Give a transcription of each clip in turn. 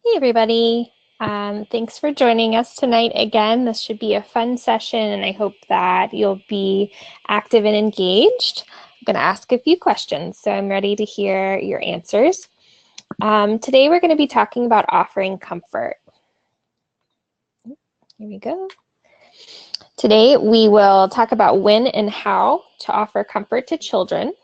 Hey everybody. Thanks for joining us tonight again. This should be a fun session and I hope that you'll be active and engaged. I'm going to ask a few questions, so I'm ready to hear your answers. Today we're going to be talking about offering comfort. Here we go. Today we will talk about when and how to offer comfort to children.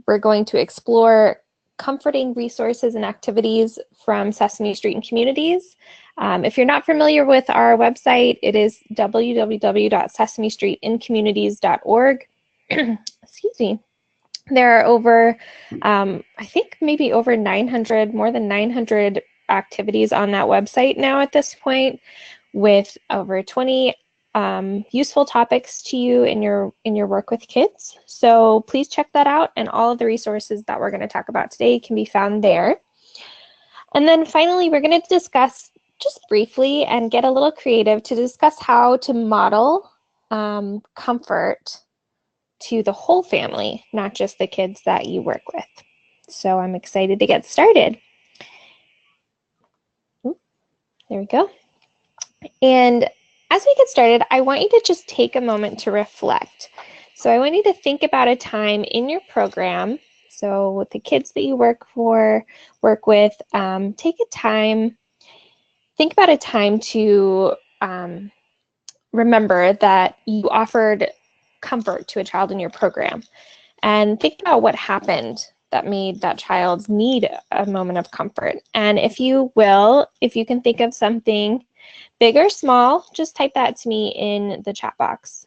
We're going to explore comforting resources and activities from Sesame Street and Communities. If you're not familiar with our website, it is www.sesamestreetincommunities.org. Excuse me. There are over, I think maybe over 900, more than 900 activities on that website now at this point, with over 20 useful topics to you in your work with kids. So please check that out, and all of the resources that we're going to talk about today can be found there. And then finally, we're going to discuss just briefly and get a little creative to discuss how to model comfort to the whole family, not just the kids that you work with. So I'm excited to get started. There we go. And as we get started, I want you to just take a moment to reflect. So I want you to think about a time in your program. So with the kids that you work with, take a time, think about a time to remember that you offered comfort to a child in your program. And think about what happened that made that child need a moment of comfort. And if you can think of something big or small, just type that to me in the chat box.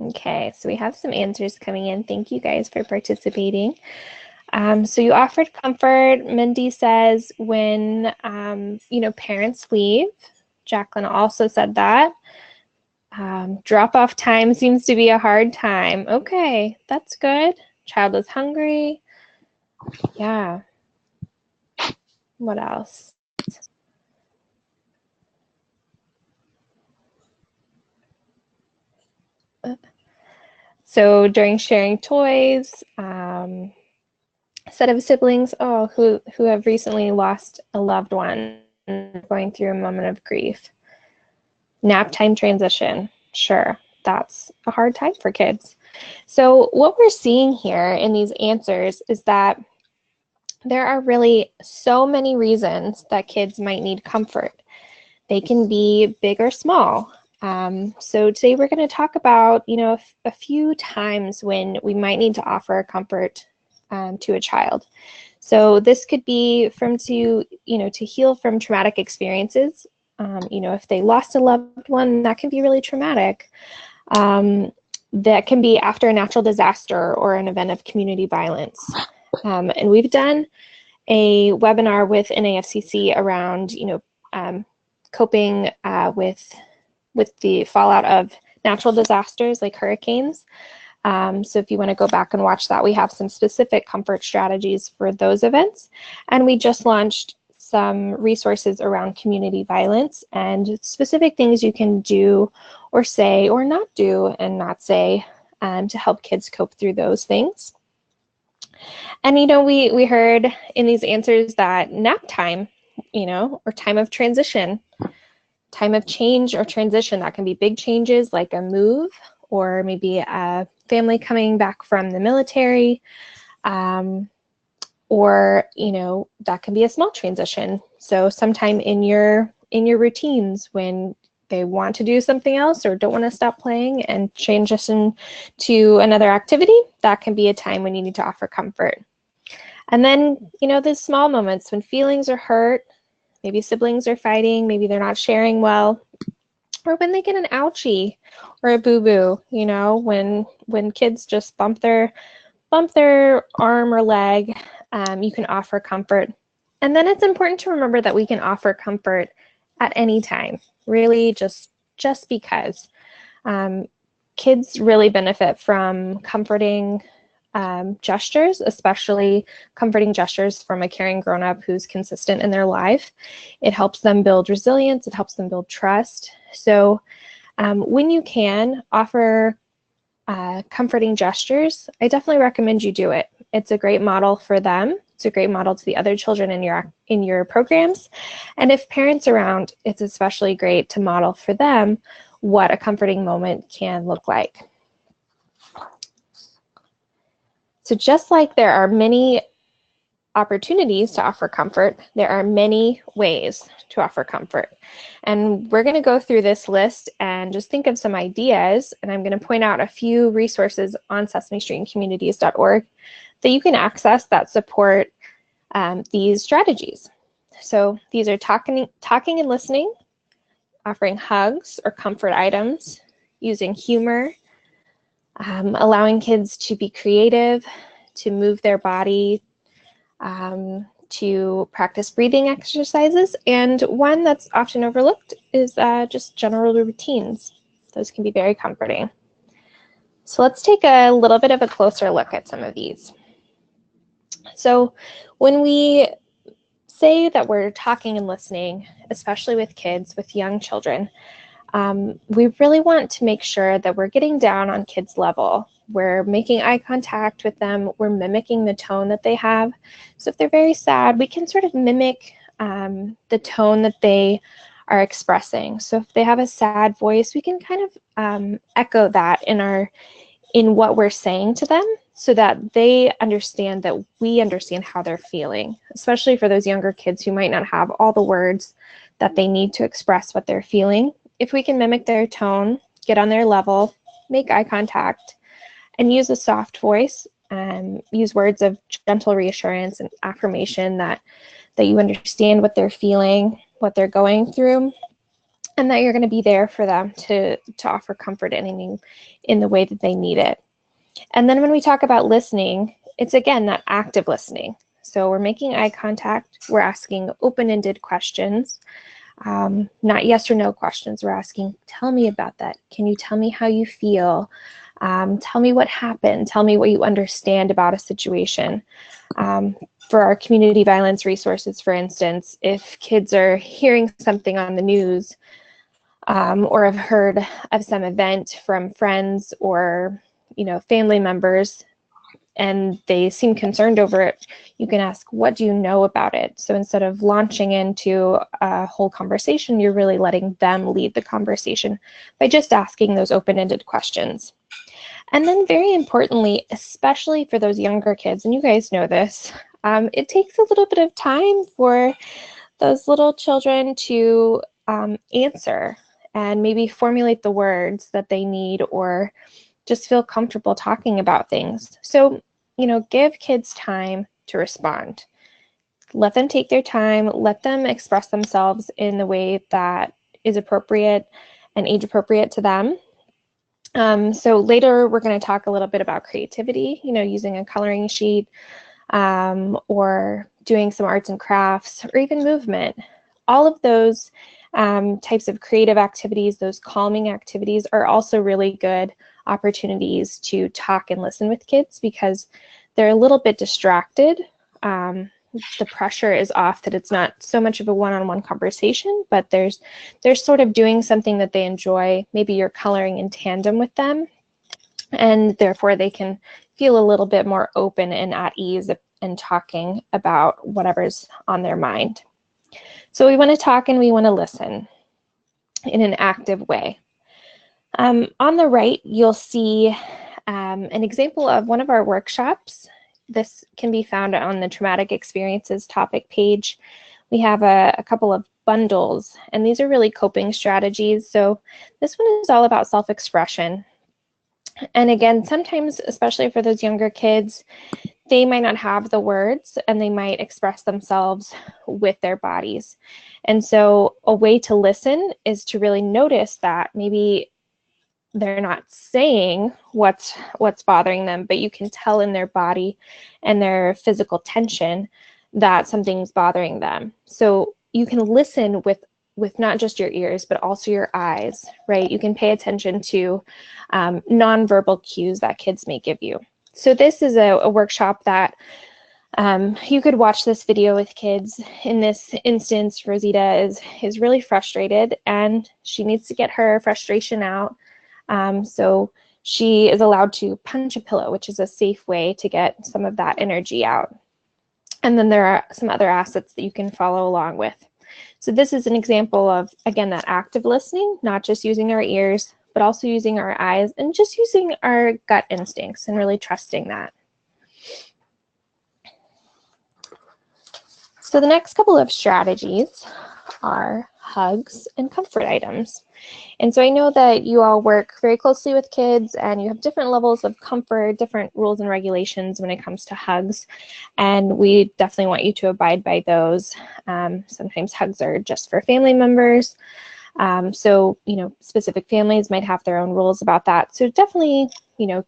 Okay, so we have some answers coming in. Thank you guys for participating. So you offered comfort. Mindy says when parents leave. Jacqueline also said that. Drop-off time seems to be a hard time. Okay, that's good. Child is hungry. Yeah. What else? So during sharing toys, set of siblings, who have recently lost a loved one, going through a moment of grief. Nap time transition, sure, that's a hard time for kids. So what we're seeing here in these answers is that there are really so many reasons that kids might need comfort. They can be big or small. So today we're going to talk about, a few times when we might need to offer comfort to a child. So this could be to heal from traumatic experiences. If they lost a loved one, that can be really traumatic. That can be after a natural disaster or an event of community violence. And we've done a webinar with NAFCC around, coping with the fallout of natural disasters like hurricanes. So if you want to go back and watch that, we have some specific comfort strategies for those events. And we just launched some resources around community violence and specific things you can do or say or not do and not say to help kids cope through those things. And, we heard in these answers that nap time, or time of transition, time of change or transition, that can be big changes like a move or maybe a family coming back from the military, or that can be a small transition. So sometime in your routines when they want to do something else or don't want to stop playing and transition to another activity, that can be a time when you need to offer comfort. And then, those small moments when feelings are hurt, maybe siblings are fighting, maybe they're not sharing well, or when they get an ouchie or a boo-boo, when kids just bump their arm or leg, you can offer comfort. And then it's important to remember that we can offer comfort at any time, really just because. Kids really benefit from comforting gestures, especially comforting gestures from a caring grown-up who's consistent in their life. It helps them build resilience. It helps them build trust. So when you can offer comforting gestures, I definitely recommend you do it. It's a great model for them. It's a great model to the other children in your programs. And if parents around, it's especially great to model for them what a comforting moment can look like. So just like there are many opportunities to offer comfort, there are many ways to offer comfort. And we're going to go through this list and just think of some ideas. And I'm going to point out a few resources on sesamestreetandcommunities.org that you can access that support these strategies. So these are talking and listening, offering hugs or comfort items, using humor, allowing kids to be creative, to move their body, to practice breathing exercises, and one that's often overlooked is just general routines. Those can be very comforting. So let's take a little bit of a closer look at some of these. So when we say that we're talking and listening, especially with kids, with young children, we really want to make sure that we're getting down on kids' level. We're making eye contact with them. We're mimicking the tone that they have. So if they're very sad, we can sort of mimic the tone that they are expressing. So if they have a sad voice, we can kind of echo that in what we're saying to them, so that they understand that we understand how they're feeling, especially for those younger kids who might not have all the words that they need to express what they're feeling. If we can mimic their tone, get on their level, make eye contact, and use a soft voice, use words of gentle reassurance and affirmation that you understand what they're feeling, what they're going through, and that you're going to be there for them to offer comfort in the way that they need it. And then when we talk about listening, it's again that active listening. So we're making eye contact, we're asking open-ended questions, not yes or no questions. We're asking, tell me about that. Can you tell me how you feel? Tell me what happened. Tell me what you understand about a situation. For our community violence resources, for instance, if kids are hearing something on the news or have heard of some event from friends or family members, and they seem concerned over it, you can ask, what do you know about it? So instead of launching into a whole conversation, you're really letting them lead the conversation by just asking those open-ended questions. And then very importantly, especially for those younger kids, and you guys know this, it takes a little bit of time for those little children to answer and maybe formulate the words that they need or just feel comfortable talking about things. So, give kids time to respond. Let them take their time, let them express themselves in the way that is appropriate and age appropriate to them. So later we're going to talk a little bit about creativity, using a coloring sheet or doing some arts and crafts or even movement. All of those types of creative activities, those calming activities, are also really good opportunities to talk and listen with kids because they're a little bit distracted. The pressure is off that it's not so much of a one-on-one conversation, but they're sort of doing something that they enjoy. Maybe you're coloring in tandem with them, and therefore they can feel a little bit more open and at ease and talking about whatever's on their mind. So we want to talk and we want to listen in an active way. On the right, you'll see an example of one of our workshops. This can be found on the traumatic experiences topic page. We have a couple of bundles, and these are really coping strategies. So this one is all about self-expression. And again, sometimes, especially for those younger kids, they might not have the words and they might express themselves with their bodies. And so a way to listen is to really notice that maybe they're not saying what's bothering them, but you can tell in their body and their physical tension that something's bothering them. So you can listen with not just your ears, but also your eyes, right? You can pay attention to nonverbal cues that kids may give you. So this is a workshop that you could watch this video with kids. In this instance, Rosita is really frustrated and she needs to get her frustration out. So she is allowed to punch a pillow, which is a safe way to get some of that energy out. And then there are some other assets that you can follow along with. So this is an example of, again, that active listening, not just using our ears, but also using our eyes and just using our gut instincts and really trusting that. So the next couple of strategies are hugs and comfort items. And so I know that you all work very closely with kids and you have different levels of comfort, different rules and regulations when it comes to hugs. And we definitely want you to abide by those. Sometimes hugs are just for family members. So, specific families might have their own rules about that. So definitely,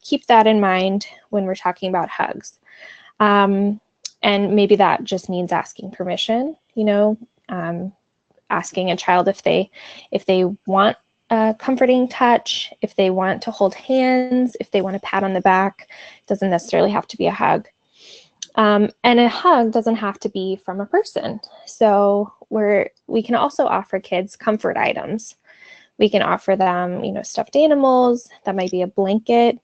keep that in mind when we're talking about hugs. And maybe that just means asking permission, asking a child if they want a comforting touch, if they want to hold hands, if they want a pat on the back. It doesn't necessarily have to be a hug. And a hug doesn't have to be from a person. So we can also offer kids comfort items. We can offer them, stuffed animals. That might be a blanket.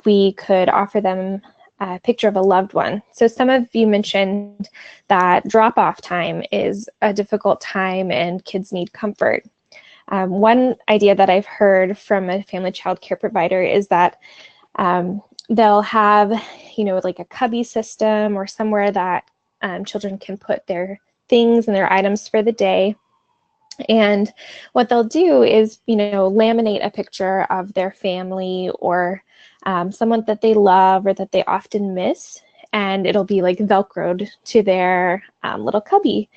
We could offer them a picture of a loved one. So some of you mentioned that drop-off time is a difficult time and kids need comfort. One idea that I've heard from a family child care provider is that they'll have, like a cubby system or somewhere that children can put their things and their items for the day. And what they'll do is, laminate a picture of their family or someone that they love or that they often miss, and it'll be like Velcroed to their little cubby.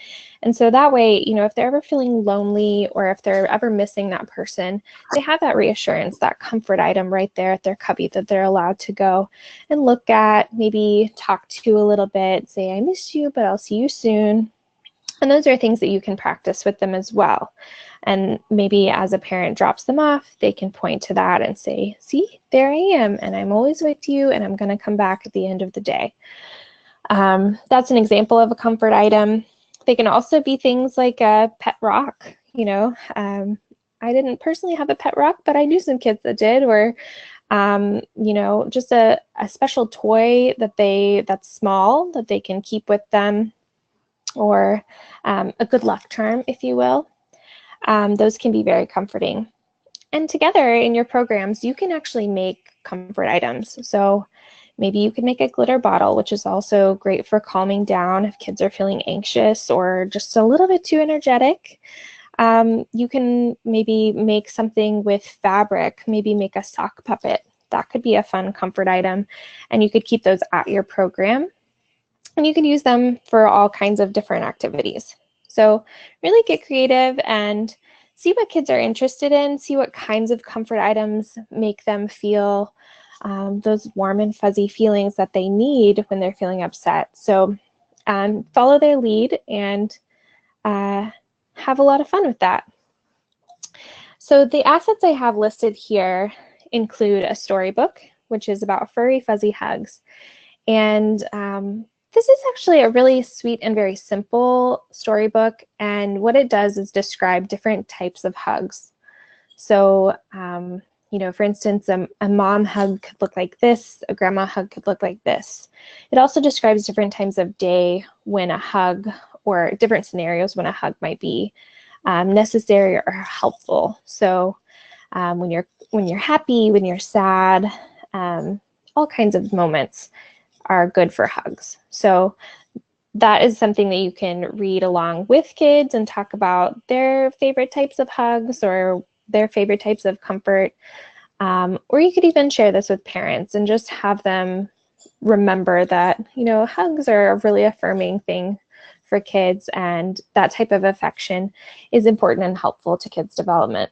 And so that way, if they're ever feeling lonely or if they're ever missing that person, they have that reassurance, that comfort item right there at their cubby that they're allowed to go and look at, maybe talk to a little bit, say, I miss you, but I'll see you soon. And those are things that you can practice with them as well. And maybe as a parent drops them off, they can point to that and say, see, there I am, and I'm always with you, and I'm going to come back at the end of the day. That's an example of a comfort item. They can also be things like a pet rock. I didn't personally have a pet rock, but I knew some kids that did, or just a special toy that's small that they can keep with them, or a good luck charm, if you will. Those can be very comforting. And together in your programs, you can actually make comfort items. So maybe you could make a glitter bottle, which is also great for calming down if kids are feeling anxious or just a little bit too energetic. You can maybe make something with fabric, maybe make a sock puppet. That could be a fun comfort item, and you could keep those at your program. And you can use them for all kinds of different activities. So really get creative and see what kids are interested in, see what kinds of comfort items make them feel those warm and fuzzy feelings that they need when they're feeling upset. So follow their lead and have a lot of fun with that. So the assets I have listed here include a storybook, which is about furry, fuzzy hugs. And this is actually a really sweet and very simple storybook, and what it does is describe different types of hugs. So, for instance, a mom hug could look like this, a grandma hug could look like this. It also describes different times of day when a hug, or different scenarios when a hug might be necessary or helpful. So when you're happy, when you're sad, all kinds of moments are good for hugs. So that is something that you can read along with kids and talk about their favorite types of hugs or their favorite types of comfort. Or you could even share this with parents and just have them remember that, hugs are a really affirming thing for kids, and that type of affection is important and helpful to kids' development.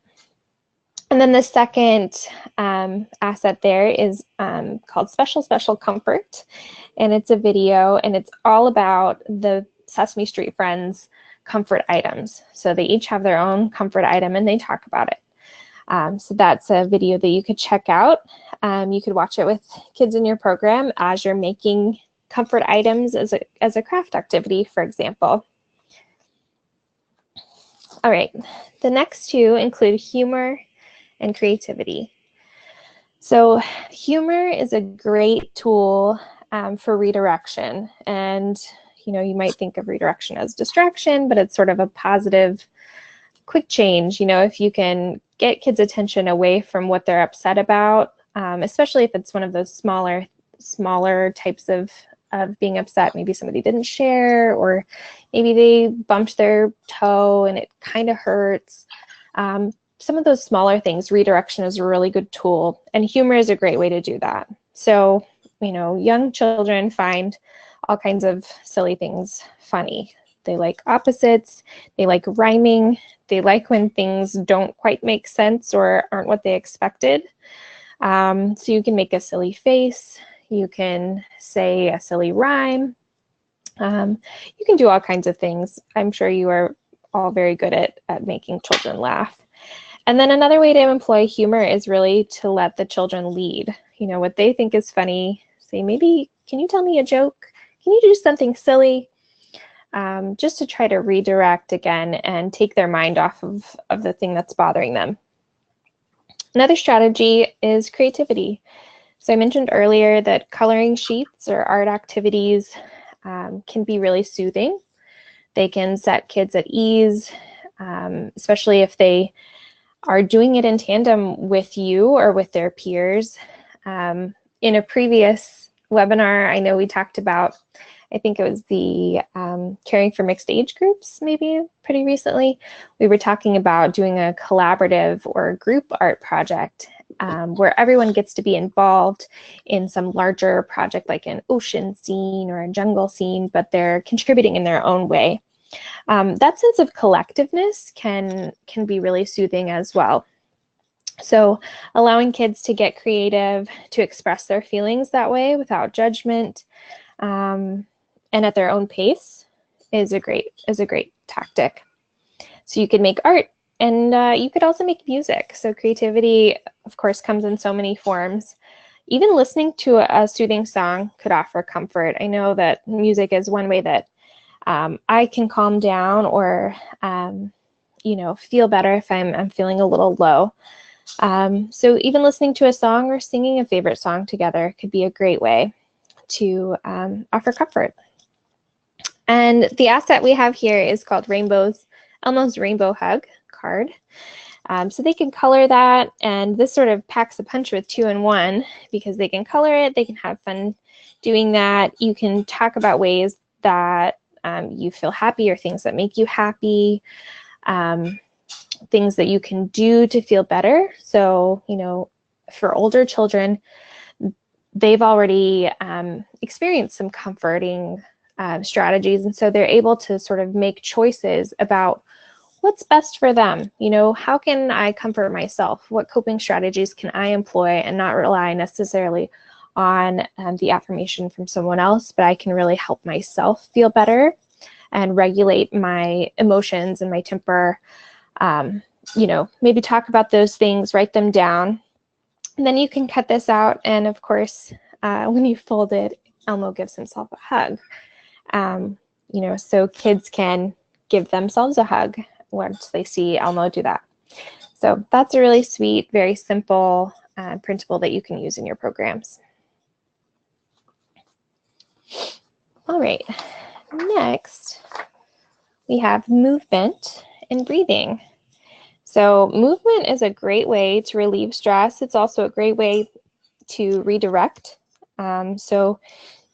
And then the second asset there is called Special Comfort, and it's a video, and it's all about the Sesame Street Friends comfort items. So they each have their own comfort item, and they talk about it. So that's a video that you could check out. You could watch it with kids in your program as you're making comfort items as a craft activity, for example. All right, the next two include humor and creativity. So humor is a great tool for redirection. And, you might think of redirection as distraction, but it's sort of a positive, quick change. If you can get kids' attention away from what they're upset about, especially if it's one of those smaller types of being upset. Maybe somebody didn't share, or maybe they bumped their toe and it kind of hurts. Some of those smaller things, redirection is a really good tool, and humor is a great way to do that. So, young children find all kinds of silly things funny. They like opposites, they like rhyming, they like when things don't quite make sense or aren't what they expected. So you can make a silly face, you can say a silly rhyme, you can do all kinds of things. I'm sure you are all very good at making children laugh. And then another way to employ humor is really to let the children lead. What they think is funny, say maybe, can you tell me a joke? Can you do something silly? Just to try to redirect again and take their mind off of the thing that's bothering them. Another strategy is creativity. So I mentioned earlier that coloring sheets or art activities can be really soothing. They can set kids at ease, especially if they are doing it in tandem with you or with their peers. In a previous webinar, I know we talked about, I think it was the caring for mixed age groups, maybe pretty recently. We were talking about doing a collaborative or group art project where everyone gets to be involved in some larger project, like an ocean scene or a jungle scene, but they're contributing in their own way. That sense of collectiveness can be really soothing as well. So allowing kids to get creative, to express their feelings that way without judgment, and at their own pace is a great tactic. So you could make art, and you could also make music. So creativity, of course, comes in so many forms. Even listening to a soothing song could offer comfort. I know that music is one way that I can calm down or feel better if I'm feeling a little low. So even listening to a song or singing a favorite song together could be a great way to offer comfort. And the asset we have here is called Elmo's Rainbow Hug card. So they can color that, and this sort of packs a punch with 2 in 1 because they can color it, they can have fun doing that. You can talk about ways that you feel happy or things that make you happy, things that you can do to feel better. So, for older children, they've already experienced some comforting strategies, and so they're able to sort of make choices about what's best for them. How can I comfort myself? What coping strategies can I employ and not rely necessarily on the affirmation from someone else, but I can really help myself feel better and regulate my emotions and my temper. Maybe talk about those things, write them down, and then you can cut this out. And of course, when you fold it, Elmo gives himself a hug. So kids can give themselves a hug once they see Elmo do that. So that's a really sweet, very simple printable that you can use in your programs. All right, next we have movement and breathing. So movement is a great way to relieve stress. It's also a great way to redirect. So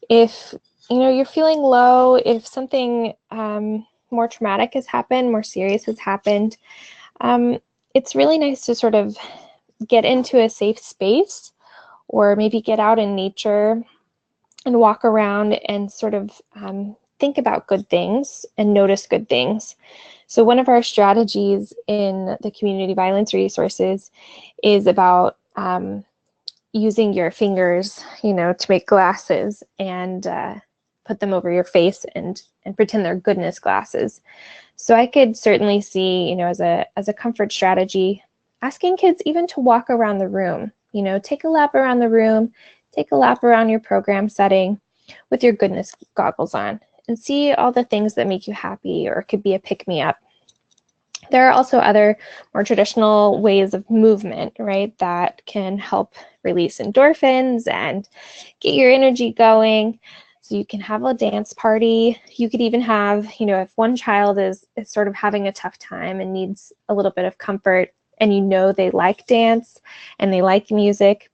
if you're feeling low, if something more traumatic has happened, more serious has happened, it's really nice to sort of get into a safe space, or maybe get out in nature and walk around and sort of think about good things and notice good things. So one of our strategies in the community violence resources is about using your fingers, to make glasses and put them over your face and pretend they're goodness glasses. So I could certainly see, as a comfort strategy, asking kids even to walk around the room, You know, take a lap around the room, take a lap around your program setting with your goodness goggles on, and see all the things that make you happy or could be a pick-me-up. There are also other more traditional ways of movement, right, that can help release endorphins and get your energy going. So you can have a dance party. You could even have, you know, if one child is sort of having a tough time and needs a little bit of comfort, and you know they like dance and they like music,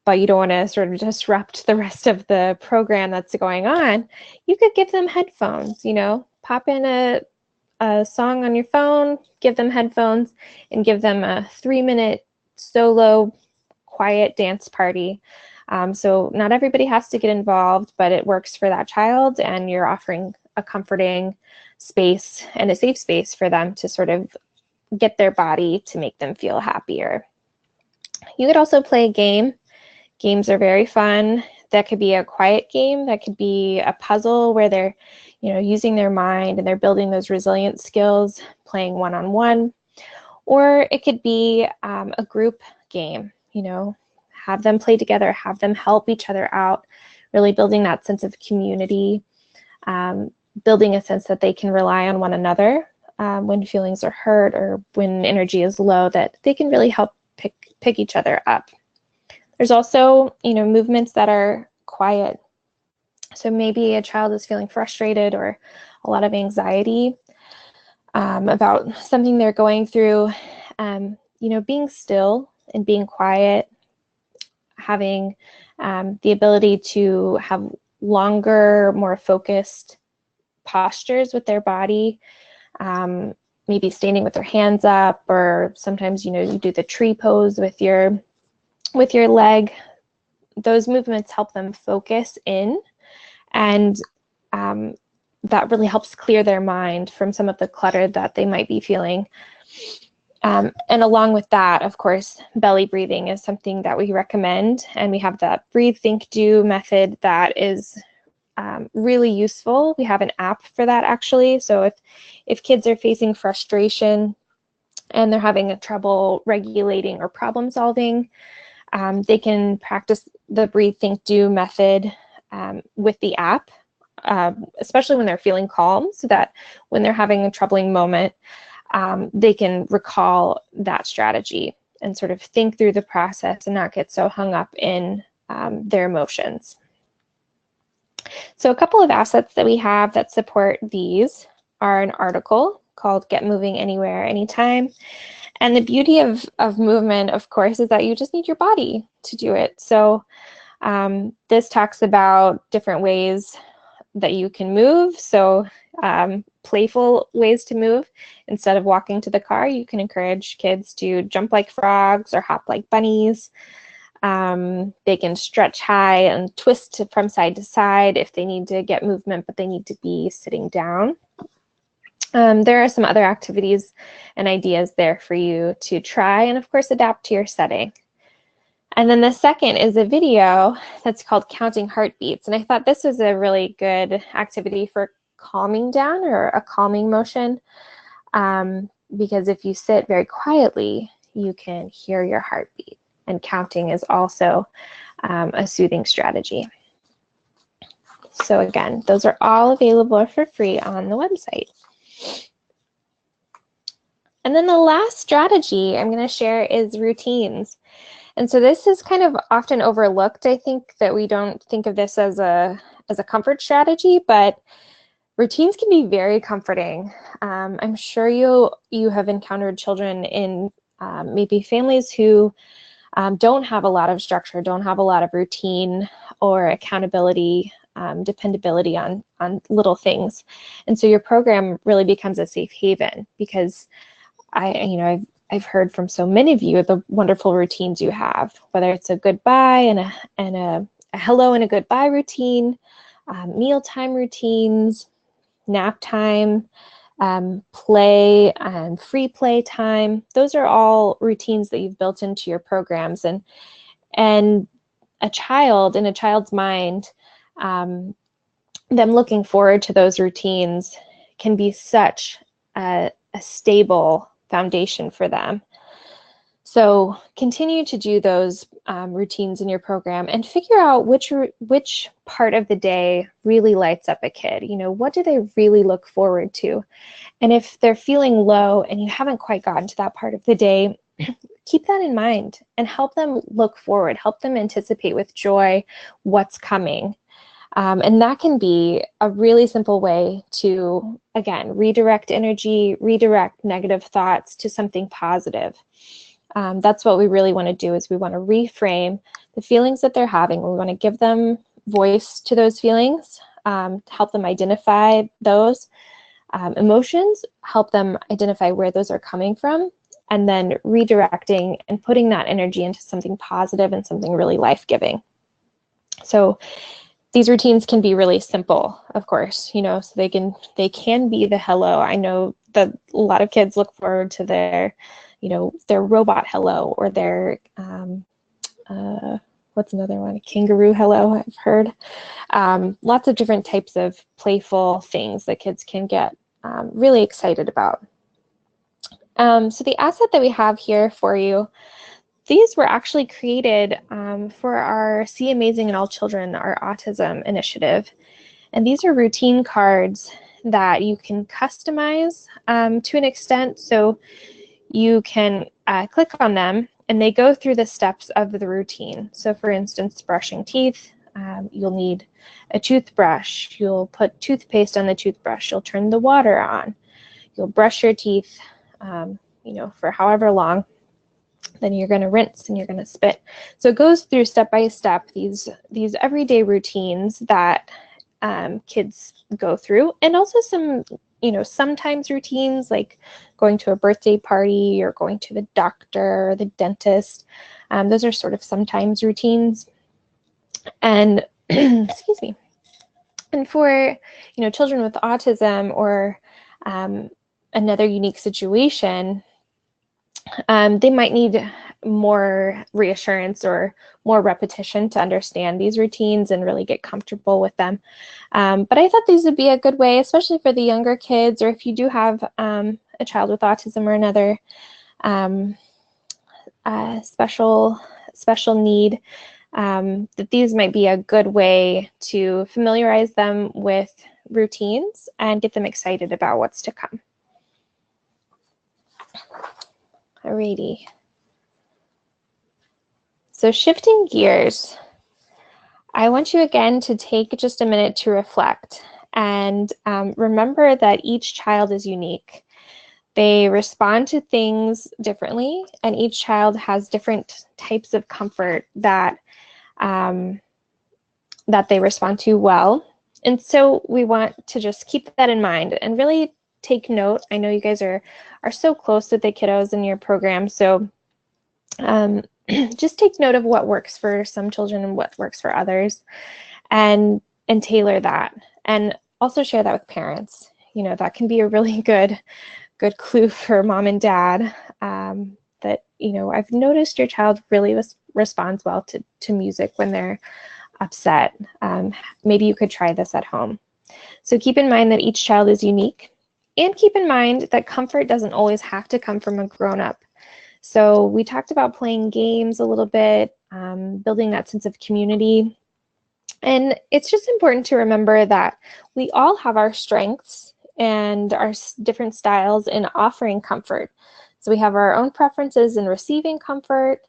but you don't want to sort of disrupt the rest of the program that's going on, you could give them headphones, you know, pop in a song on your phone, give them headphones, and give them a 3-minute solo quiet dance party. So not everybody has to get involved, but it works for that child, and you're offering a comforting space and a safe space for them to sort of get their body to make them feel happier. You could also play a game. Games are very fun. That could be a quiet game. That could be a puzzle where they're, you know, using their mind and they're building those resilient skills, playing one-on-one. Or it could be a group game, you know, have them play together, have them help each other out, really building that sense of community, building a sense that they can rely on one another when feelings are hurt or when energy is low, that they can really help pick each other up. There's also, you know, movements that are quiet. So maybe a child is feeling frustrated or a lot of anxiety about something they're going through. You know, being still and being quiet, having the ability to have longer, more focused postures with their body, maybe standing with their hands up, or sometimes, you know, you do the tree pose with your leg. Those movements help them focus in, and that really helps clear their mind from some of the clutter that they might be feeling. And along with that, of course, belly breathing is something that we recommend, and we have the breathe, think, do method that is really useful. We have an app for that, actually. So if kids are facing frustration and they're having trouble regulating or problem solving, they can practice the breathe, think, do method with the app, especially when they're feeling calm, so that when they're having a troubling moment, they can recall that strategy and sort of think through the process and not get so hung up in their emotions. So a couple of assets that we have that support these are an article called Get Moving Anywhere, Anytime. And the beauty of movement, of course, is that you just need your body to do it. So this talks about different ways that you can move. So playful ways to move. Instead of walking to the car, you can encourage kids to jump like frogs or hop like bunnies. They can stretch high and twist from side to side if they need to get movement, but they need to be sitting down. There are some other activities and ideas there for you to try, and of course adapt to your setting. And then the second is a video that's called Counting Heartbeats, and I thought this was a really good activity for calming down, or a calming motion, because if you sit very quietly, you can hear your heartbeat, and counting is also a soothing strategy. So again, those are all available for free on the website. And then the last strategy I'm going to share is routines. And so this is kind of often overlooked. I think that we don't think of this as a comfort strategy, but routines can be very comforting. I'm sure you have encountered children in maybe families who don't have a lot of structure, don't have a lot of routine or accountability, dependability on little things. And so your program really becomes a safe haven, because I've heard from so many of you the wonderful routines you have, whether it's a goodbye and a hello and a goodbye routine, mealtime routines, nap time, play and free play time. Those are all routines that you've built into your programs, and a child, in a child's mind, them looking forward to those routines can be such a stable foundation for them. So continue to do those routines in your program and figure out which part of the day really lights up a kid. You know, what do they really look forward to? And if they're feeling low and you haven't quite gotten to that part of the day, keep that in mind and help them look forward, help them anticipate with joy what's coming. And that can be a really simple way to, again, redirect energy, redirect negative thoughts to something positive. That's what we really want to do, is we want to reframe the feelings that they're having. We want to give them voice to those feelings, help them identify those emotions, help them identify where those are coming from, and then redirecting and putting that energy into something positive and something really life-giving. So these routines can be really simple, of course, you know, so they can be the hello. I know that a lot of kids look forward to their, you know, their robot hello, or their, what's another one? Kangaroo hello, I've heard. Lots of different types of playful things that kids can get really excited about. So the asset that we have here for you, these were actually created for our See Amazing in All Children, our autism initiative. And these are routine cards that you can customize to an extent. So you can click on them and they go through the steps of the routine. So for instance, brushing teeth, you'll need a toothbrush. You'll put toothpaste on the toothbrush. You'll turn the water on. You'll brush your teeth, you know, for however long. Then you're going to rinse and you're going to spit. So it goes through step by step these everyday routines that kids go through, and also some, you know, sometimes routines like going to a birthday party or going to the doctor or the dentist. Those are sort of sometimes routines. And excuse me. And for, you know, children with autism or another unique situation, they might need more reassurance or more repetition to understand these routines and really get comfortable with them. But I thought these would be a good way, especially for the younger kids, or if you do have a child with autism or another special need, that these might be a good way to familiarize them with routines and get them excited about what's to come. Alrighty. So shifting gears, I want you again to take just a minute to reflect and remember that each child is unique. They respond to things differently, and each child has different types of comfort that that they respond to well. And so we want to just keep that in mind and really take note. I know you guys are so close with the kiddos in your program, so just take note of what works for some children and what works for others, and tailor that, and also share that with parents. You know, that can be a really good clue for mom and dad, that, you know, I've noticed your child really responds well to music when they're upset. Maybe you could try this at home. So keep in mind that each child is unique, and keep in mind that comfort doesn't always have to come from a grown-up. So we talked about playing games a little bit, building that sense of community. And it's just important to remember that we all have our strengths and our different styles in offering comfort. So we have our own preferences in receiving comfort,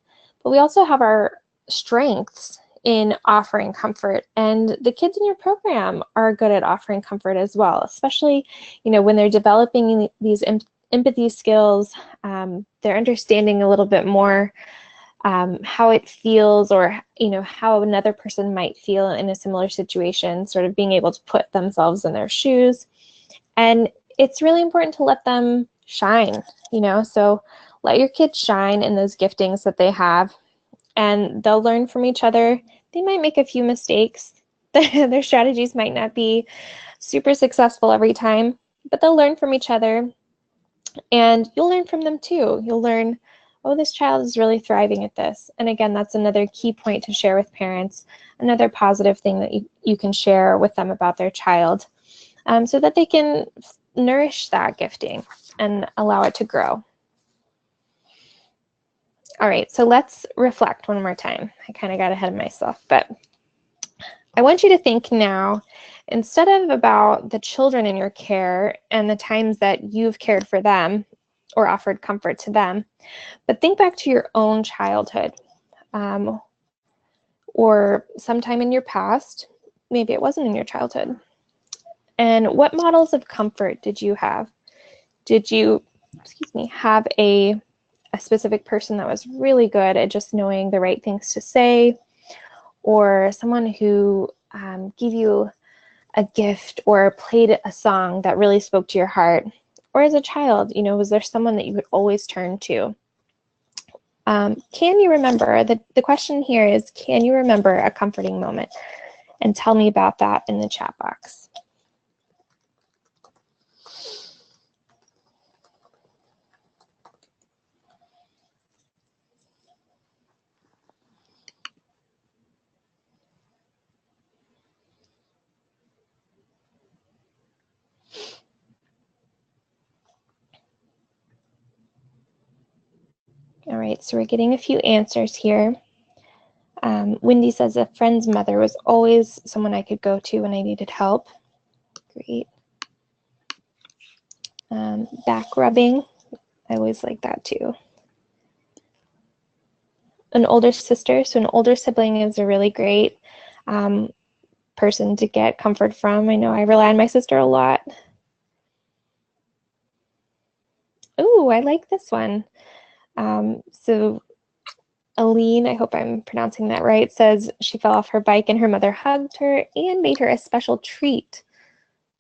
but we also have our strengths in offering comfort. And the kids in your program are good at offering comfort as well, especially, you know, when they're developing these empathy skills. They're understanding a little bit more how it feels, or, you know, how another person might feel in a similar situation, sort of being able to put themselves in their shoes. And it's really important to let them shine, you know, so let your kids shine in those giftings that they have, and they'll learn from each other. They might make a few mistakes. Their strategies might not be super successful every time, but they'll learn from each other, and you'll learn from them too. You'll learn, oh, this child is really thriving at this. And again, that's another key point to share with parents, another positive thing that you can share with them about their child, so that they can nourish that gifting and allow it to grow. All right, so let's reflect one more time. I kind of got ahead of myself, but I want you to think now, instead of about the children in your care and the times that you've cared for them or offered comfort to them, but think back to your own childhood, or sometime in your past. Maybe it wasn't in your childhood. And what models of comfort did you have? Did you, have a specific person that was really good at just knowing the right things to say, or someone who gave you a gift or played a song that really spoke to your heart? Or as a child, was there someone that you could always turn to? Can you remember, the question here is, can you remember a comforting moment? And tell me about that in the chat box. All right, so we're getting a few answers here. Wendy says a friend's mother was always someone I could go to when I needed help. Great. Back rubbing, I always like that too. An older sister, so an older sibling is a really great person to get comfort from. I know I rely on my sister a lot. Ooh, I like this one. So Aline, I hope I'm pronouncing that right, says she fell off her bike and her mother hugged her and made her a special treat.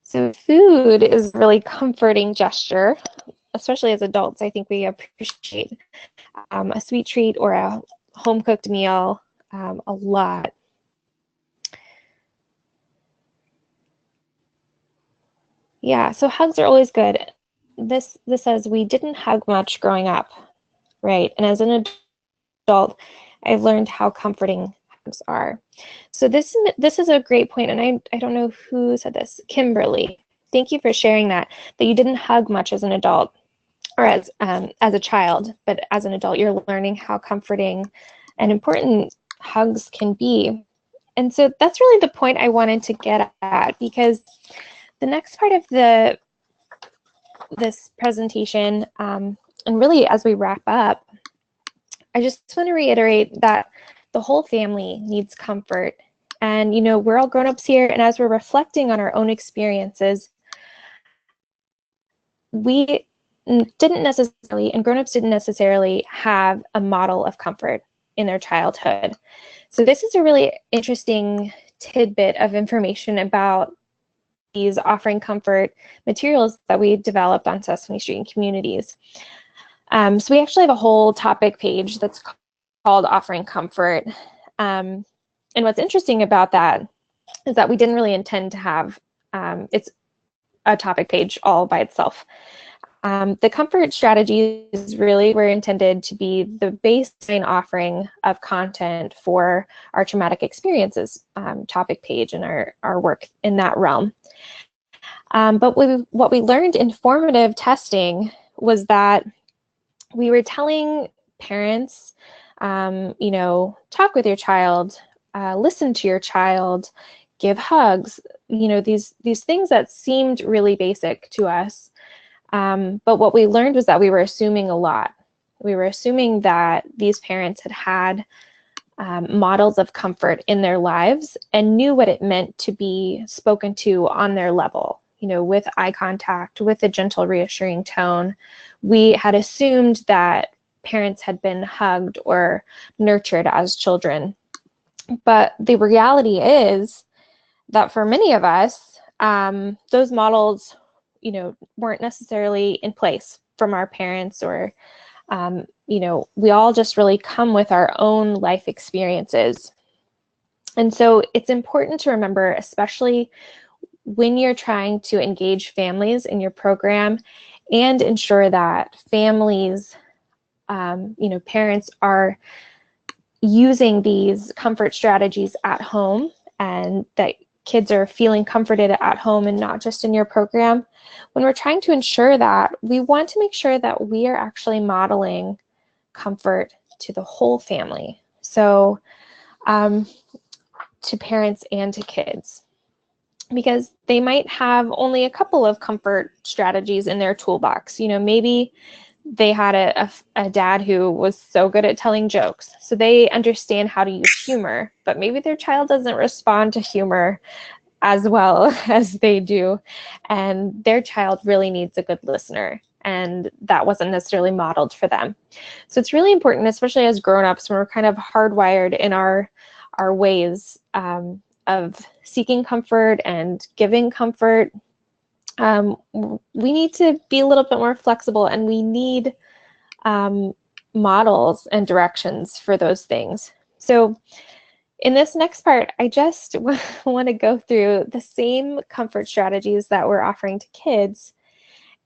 So food is a really comforting gesture, especially as adults. I think we appreciate a sweet treat or a home-cooked meal a lot. Yeah, so hugs are always good. This says we didn't hug much growing up, right? And as an adult, I've learned how comforting hugs are. So this is a great point, and I don't know who said this. Kimberly, thank you for sharing that you didn't hug much as an adult or as a child, but as an adult, you're learning how comforting and important hugs can be. And so that's really the point I wanted to get at, because the next part of this presentation, and really as we wrap up, I just want to reiterate that the whole family needs comfort. And, we're all grown-ups here, and as we're reflecting on our own experiences, we didn't necessarily, and grown-ups didn't necessarily have a model of comfort in their childhood. So this is a really interesting tidbit of information about these offering comfort materials that we developed on Sesame Street and Communities. So we actually have a whole topic page that's called Offering Comfort. And what's interesting about that is that we didn't really intend to have it's a topic page all by itself. The comfort strategies really were intended to be the baseline offering of content for our traumatic experiences topic page and our work in that realm. But what we learned in formative testing was that we were telling parents, talk with your child, listen to your child, give hugs, these things that seemed really basic to us. But what we learned was that we were assuming a lot. We were assuming that these parents had models of comfort in their lives and knew what it meant to be spoken to on their level, with eye contact, with a gentle, reassuring tone. We had assumed that parents had been hugged or nurtured as children. But the reality is that for many of us, those models, weren't necessarily in place from our parents, or, we all just really come with our own life experiences. And so it's important to remember, especially when you're trying to engage families in your program and ensure that families, parents are using these comfort strategies at home, and that kids are feeling comforted at home and not just in your program. When we're trying to ensure that, we want to make sure that we are actually modeling comfort to the whole family. So to parents and to kids, because they might have only a couple of comfort strategies in their toolbox. Maybe they had a dad who was so good at telling jokes, so they understand how to use humor, but maybe their child doesn't respond to humor as well as they do, and their child really needs a good listener, and that wasn't necessarily modeled for them. So it's really important, especially as grown-ups, when we're kind of hardwired in our ways of seeking comfort and giving comfort. We need to be a little bit more flexible, and we need models and directions for those things. So in this next part, I just want to go through the same comfort strategies that we're offering to kids,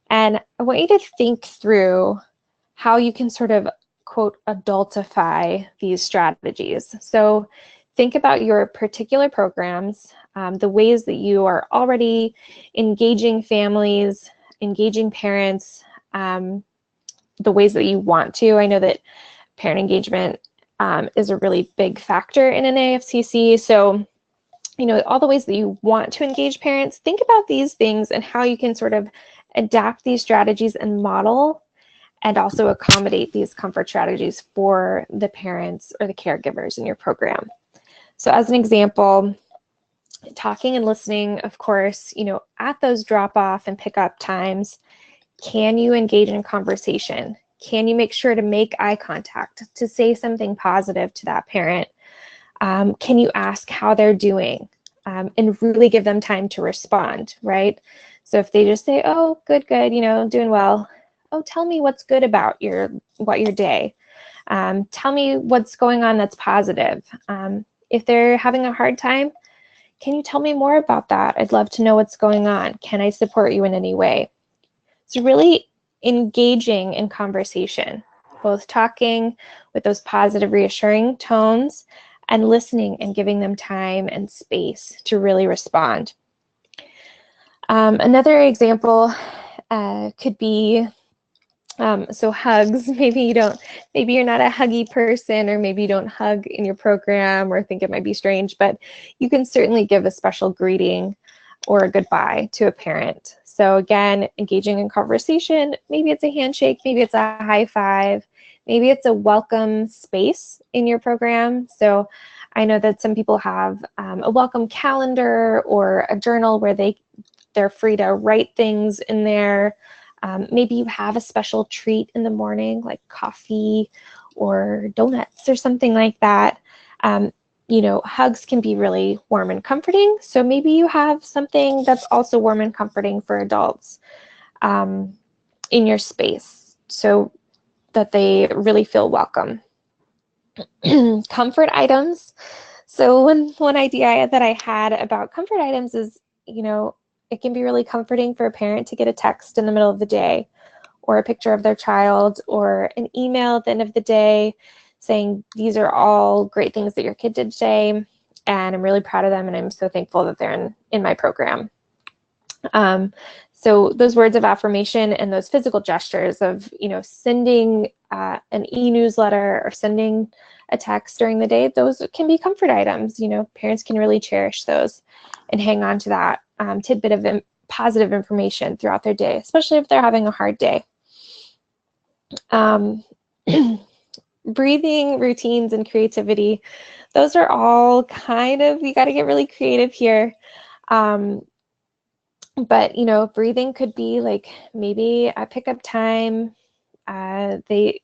and I want you to think through how you can sort of, quote, adultify these strategies. So think about your particular programs, the ways that you are already engaging families, engaging parents, the ways that you want to. I know that parent engagement is a really big factor in an AFCC. So, all the ways that you want to engage parents, think about these things and how you can sort of adapt these strategies and model and also accommodate these comfort strategies for the parents or the caregivers in your program. So as an example, talking and listening, of course, at those drop-off and pick-up times, can you engage in conversation? Can you make sure to make eye contact, to say something positive to that parent? Can you ask how they're doing, and really give them time to respond, right? So if they just say, oh, good, doing well. Oh, tell me what's good about your day. Tell me what's going on that's positive. If they're having a hard time, can you tell me more about that? I'd love to know what's going on. Can I support you in any way? So really engaging in conversation, both talking with those positive, reassuring tones and listening and giving them time and space to really respond. Another example could be so hugs. Maybe you're not a huggy person, or maybe you don't hug in your program or think it might be strange, but you can certainly give a special greeting or a goodbye to a parent. So again, engaging in conversation, maybe it's a handshake, maybe it's a high five, maybe it's a welcome space in your program. So I know that some people have a welcome calendar or a journal where they're free to write things in there. Maybe you have a special treat in the morning, like coffee or donuts or something like that. Hugs can be really warm and comforting. So maybe you have something that's also warm and comforting for adults in your space so that they really feel welcome. Comfort items. So one idea that I had about comfort items is, it can be really comforting for a parent to get a text in the middle of the day, or a picture of their child, or an email at the end of the day saying, these are all great things that your kid did today, and I'm really proud of them, and I'm so thankful that they're in my program. So those words of affirmation and those physical gestures of, sending an e-newsletter or sending a text during the day, those can be comfort items. Parents can really cherish those and hang on to that tidbit of positive information throughout their day, especially if they're having a hard day. Breathing routines and creativity, those are all kind of, you got to get really creative here. But, breathing could be like maybe a pickup time, the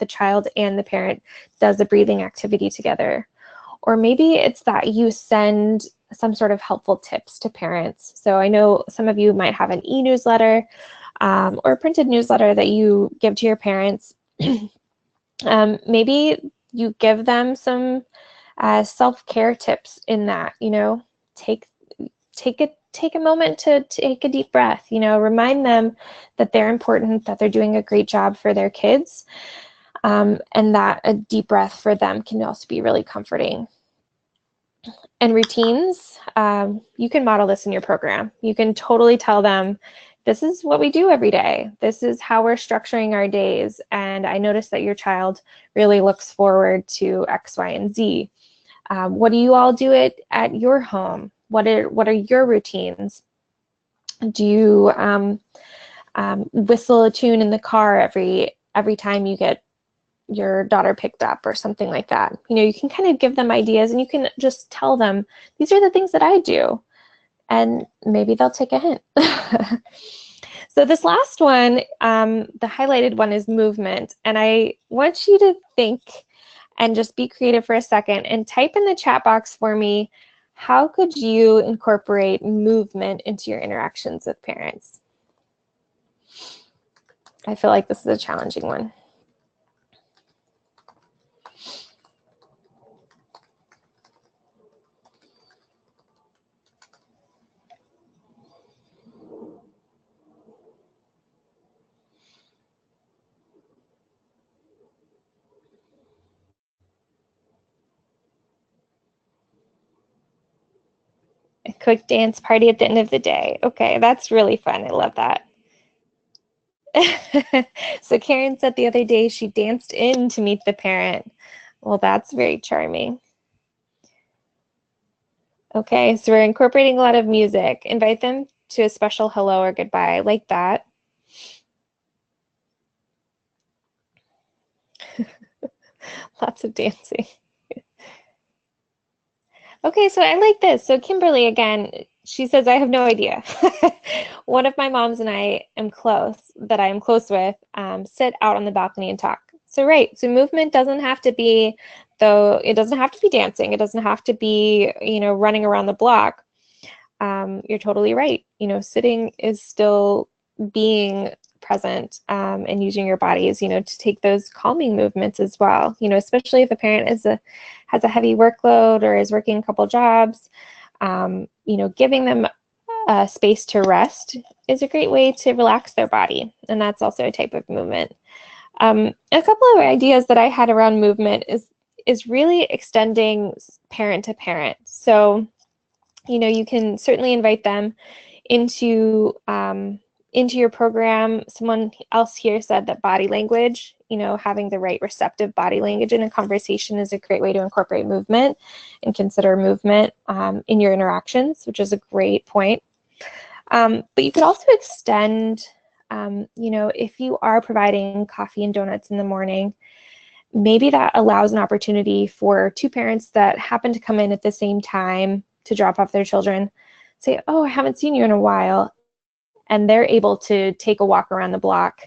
child and the parent does a breathing activity together. Or maybe it's that you send some sort of helpful tips to parents. So I know some of you might have an e-newsletter or a printed newsletter that you give to your parents. Maybe you give them some self-care tips in that, take a moment to take a deep breath, remind them that they're important, that they're doing a great job for their kids, and that a deep breath for them can also be really comforting. And routines, you can model this in your program. You can totally tell them, this is what we do every day. This is how we're structuring our days. And I noticed that your child really looks forward to X, Y, and Z. What do you all do at your home? What are your routines? Do you whistle a tune in the car every time you get your daughter picked up or something like that? You know, you can kind of give them ideas, and you can just tell them, these are the things that I do, and maybe they'll take a hint. So this last one, the highlighted one, is movement. And I want you to think and just be creative for a second and type in the chat box for me, how could you incorporate movement into your interactions with parents? I feel like this is a challenging one. A quick dance party at the end of the day. Okay, that's really fun. I love that. So Karen said the other day she danced in to meet the parent. Well, that's very charming. Okay, so we're incorporating a lot of music. Invite them to a special hello or goodbye. I like that. Lots of dancing. Okay, so I like this. So Kimberly, again, she says, I have no idea. One of my moms and I am close, that I am close with, sit out on the balcony and talk. So right, so movement doesn't have to be, though, it doesn't have to be dancing. It doesn't have to be, you know, running around the block. You're totally right. You know, sitting is still being present and using your bodies, you know, to take those calming movements as well. You know, especially if a parent has a heavy workload or is working a couple jobs, you know, giving them space to rest is a great way to relax their body. And that's also a type of movement. A couple of ideas that I had around movement is really extending parent to parent. So, you know, you can certainly invite them into your program. Someone else here said that body language, you know, having the right receptive body language in a conversation is a great way to incorporate movement and consider movement in your interactions, which is a great point. But you could also extend, you know, if you are providing coffee and donuts in the morning, maybe that allows an opportunity for two parents that happen to come in at the same time to drop off their children, say, oh, I haven't seen you in a while. And they're able to take a walk around the block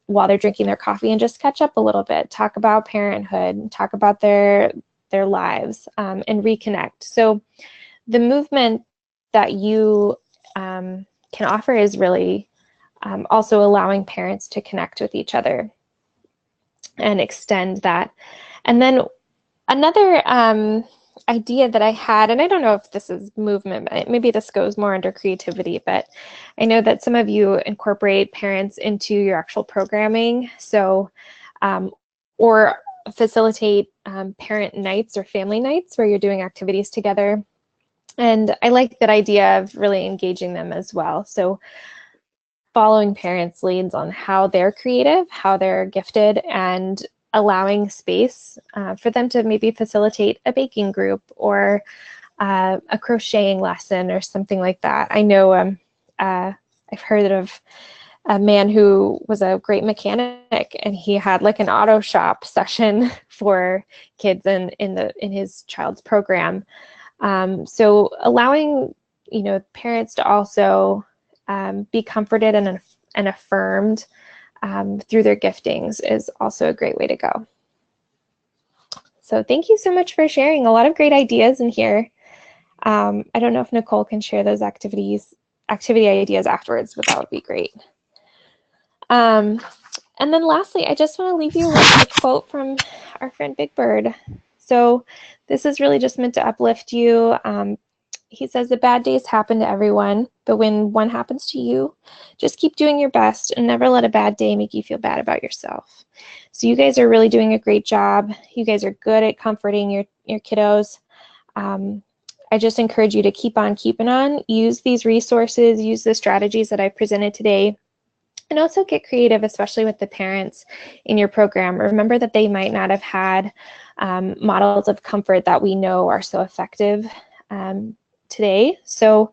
while they're drinking their coffee and just catch up a little bit, talk about parenthood, talk about their lives, and reconnect. So the movement that you can offer is really also allowing parents to connect with each other and extend that. And then another idea that I had, and I don't know if this is movement, maybe this goes more under creativity, but I know that some of you incorporate parents into your actual programming. So, or facilitate parent nights or family nights where you're doing activities together. And I like that idea of really engaging them as well. So following parents' leads on how they're creative, how they're gifted, and allowing space for them to maybe facilitate a baking group or a crocheting lesson or something like that. I know I've heard of a man who was a great mechanic, and he had like an auto shop session for kids in his child's program. So allowing, you know, parents to also be comforted and affirmed through their giftings is also a great way to go. So thank you so much for sharing. A lot of great ideas in here. I don't know if Nicole can share those activity ideas afterwards, but that would be great. And then lastly, I just want to leave you with a quote from our friend Big Bird. So this is really just meant to uplift you. He says, the bad days happen to everyone, but when one happens to you, just keep doing your best and never let a bad day make you feel bad about yourself. So you guys are really doing a great job. You guys are good at comforting your kiddos. I just encourage you to keep on keeping on. Use these resources, use the strategies that I presented today, and also get creative, especially with the parents in your program. Remember that they might not have had models of comfort that we know are so effective today. So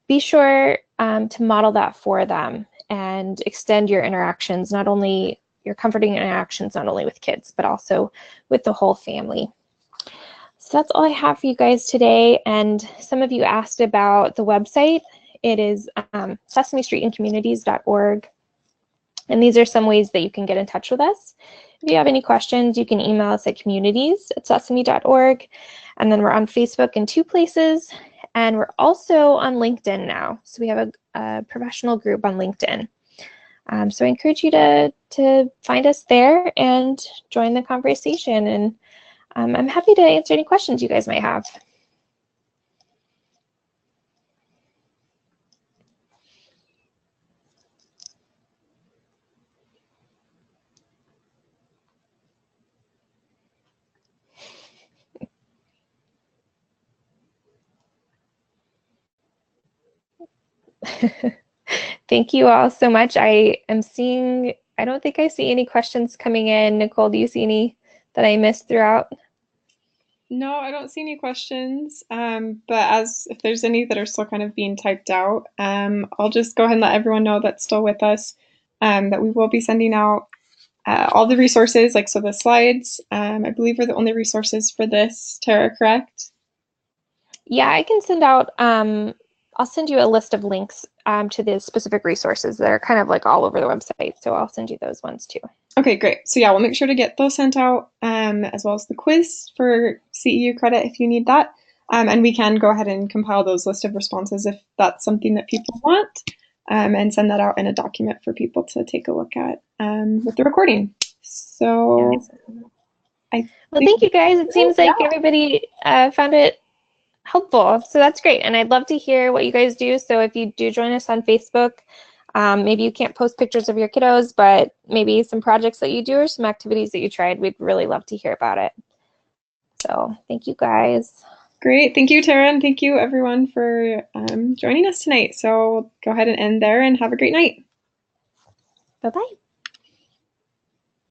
be sure to model that for them and extend your interactions, not only your comforting interactions, not only with kids, but also with the whole family. So that's all I have for you guys today. And some of you asked about the website. It is sesamestreetandcommunities.org. And these are some ways that you can get in touch with us. If you have any questions, you can email us at communities@sesame.org. And then we're on Facebook in 2 places. And we're also on LinkedIn now. So we have a professional group on LinkedIn. So I encourage you to find us there and join the conversation. And I'm happy to answer any questions you guys might have. Thank you all so much. I don't think I see any questions coming in. Nicole, do you see any that I missed throughout? No, I don't see any questions. But if there's any that are still kind of being typed out, I'll just go ahead and let everyone know that's still with us, that we will be sending out all the resources, so the slides, I believe are the only resources for this. Tara, correct? Yeah, I can send out, I'll send you a list of links to the specific resources that are kind of like all over the website. So I'll send you those ones too. Okay, great. So yeah, we'll make sure to get those sent out, as well as the quiz for CEU credit if you need that. And we can go ahead and compile those list of responses if that's something that people want, and send that out in a document for people to take a look at with the recording. So Well, thank you guys. It seems like everybody found it helpful. So that's great. And I'd love to hear what you guys do. So if you do join us on Facebook, maybe you can't post pictures of your kiddos, but maybe some projects that you do or some activities that you tried. We'd really love to hear about it. So thank you guys. Great. Thank you, Tara, and thank you everyone for joining us tonight. So we'll go ahead and end there and have a great night. Bye-bye.